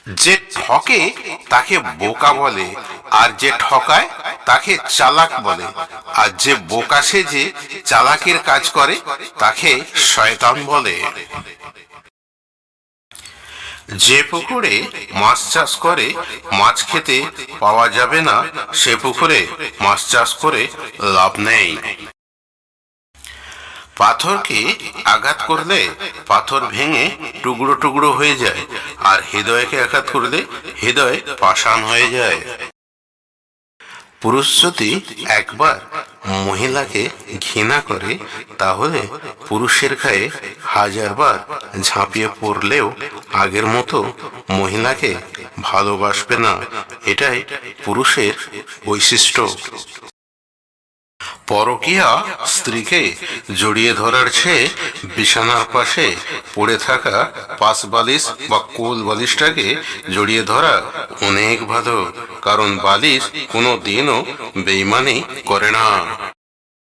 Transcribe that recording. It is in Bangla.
যে ঠকে তাকে বোকা বলে, আর যে ঠকায় তাকে চালাক বলে, আর যে বোকা সেজে চালাকের কাজ করে তাকে শয়তান বলে। যে পুকুরে মাছ চাষ করে মাছ খেতে পাওয়া যাবে না, সে পুকুরে মাছ চাষ করে লাভ নেই। পাথরকে আঘাত করলে পাথর ভেঙে টুকরো টুকরো হয়ে যায়, আর হৃদয়কে আঘাত করলে হৃদয় পাষাণ হয়ে যায়। পুরুষ যদি একবার মহিলাকে ঘৃণা করে, তাহলে পুরুষের গায়ে হাজারবার ঝাঁপিয়ে পড়লেও আগের মতো মহিলাকে ভালোবাসবে না। এটাই পুরুষের বৈশিষ্ট্য। পরকীয়া স্ত্রীকে জড়িয়ে ধরার চেয়ে বিছানার পাশে পড়ে থাকা পাশ বালিশ বা কোল বালিশটাকে জড়িয়ে ধরা অনেক ভালো, কারণ বালিশ কোনো দিনও বেইমানি করে না।